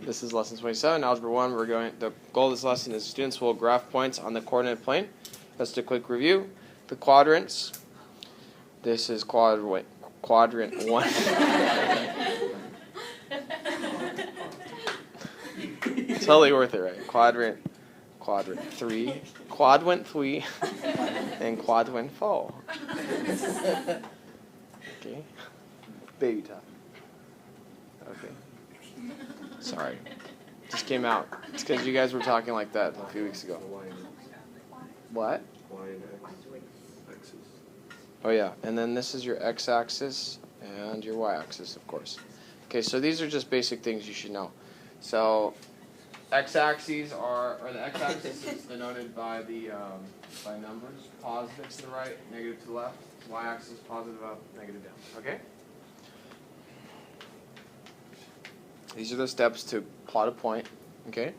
This is lesson 27, Algebra 1. The goal of this lesson is students will graph points on the coordinate plane. Just a quick review. The quadrants. This is quadrant 1. Totally worth it, right? Quadrant 3, quadrant 3, and quadrant 4. Okay. Baby talk. Okay. Sorry. Just came out. It's because you guys were talking like that a few weeks ago. What? Oh yeah. And then this is your x-axis and your y-axis, of course. Okay, so these are just basic things you should know. So x-axes the x-axis is denoted by by numbers, positive to the right, negative to the left. Y-axis positive up, negative down. Okay. These are the steps to plot a point. Okay.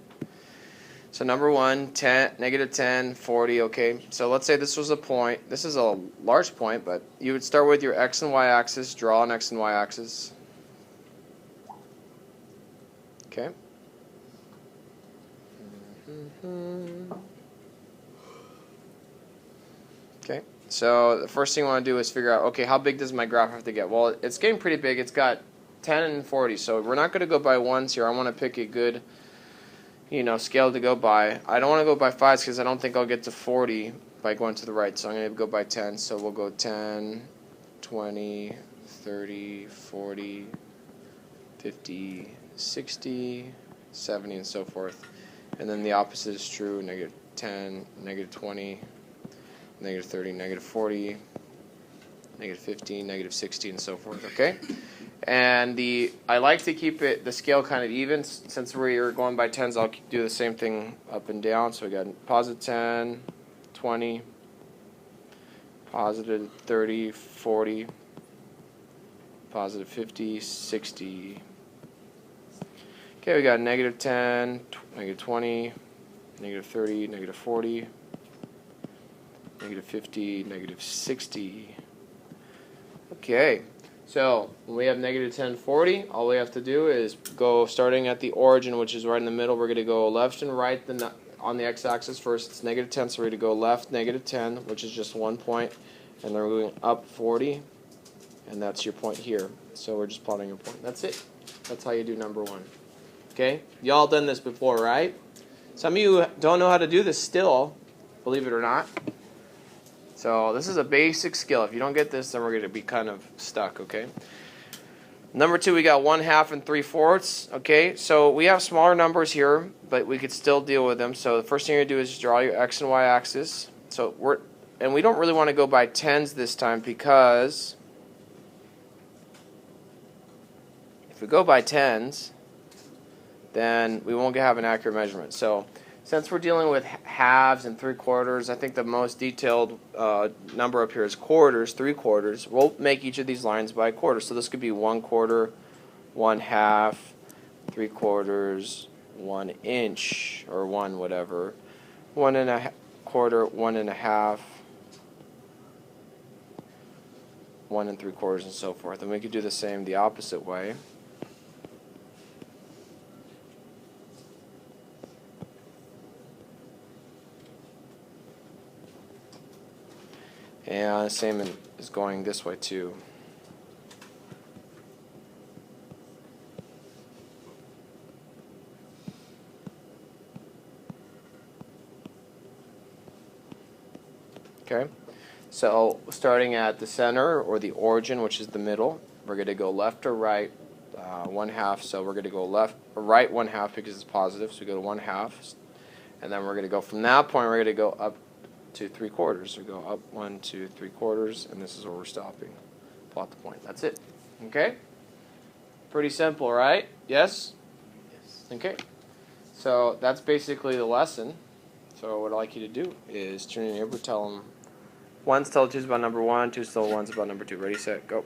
So number 1, 10, negative 10, 40. Okay. So let's say this was a point. This is a large point, but you would start with your x and y axis. Draw an x and y axis. Okay. Okay, so the first thing you want to do is figure out, okay, how big does my graph have to get? Well, it's getting pretty big. It's got 10 and 40, so we're not going to go by ones here. I want to pick a good, scale to go by. I don't want to go by fives because I don't think I'll get to 40 by going to the right, so I'm going to go by 10. So we'll go 10, 20, 30, 40, 50, 60, 70, and so forth. And then the opposite is true, negative 10, negative 20, negative 30, negative 40, negative 15, negative 60, and so forth, okay? And I like to keep the scale kind of even. Since we're going by tens, I'll do the same thing up and down. So we got positive 10, 20, positive 30, 40, positive 50, 60. Okay, we got negative 10, negative 20, negative 30, negative 40, negative 50, negative 60. Okay, so when we have negative 10, 40, all we have to do is go starting at the origin, which is right in the middle. We're going to go left and right on the x-axis first. It's negative 10, so we're going to go left, negative 10, which is just 1 point. And then we're going up 40, and that's your point here. So we're just plotting a point. That's it. That's how you do number 1. Okay, y'all done this before, right? Some of you don't know how to do this still, believe it or not. So this is a basic skill. If you don't get this, then we're going to be kind of stuck, okay? Number 2, we got 1/2 and 3/4. Okay, so we have smaller numbers here, but we could still deal with them. So the first thing you're going to do is draw your x and y axis. And we don't really want to go by tens this time because if we go by tens, then we won't have an accurate measurement. So since we're dealing with halves and 3/4, I think the most detailed number up here is quarters, 3/4. We'll make each of these lines by a quarter. So this could be 1/4, 1/2, 3/4, 1 inch, or 1 whatever, 1 1/4, 1 1/2, 1 3/4, and so forth. And we could do the same the opposite way. And the same is going this way too. Okay, so starting at the center or the origin, which is the middle, we're going to go left or right 1/2. So we're going to go left or right 1/2 because it's positive. So we go to 1/2, and then we're going to go from that point. We're going to go up to 3/4. We go up 1, 2, 3/4, and this is where we're stopping. Plot the point. That's it. Okay? Pretty simple, right? Yes? Yes. Okay. So that's basically the lesson. So what I'd like you to do is turn your neighbor, tell them, 1's tell 2's about number 1, 2's tell 1's about number 2. Ready, set, go.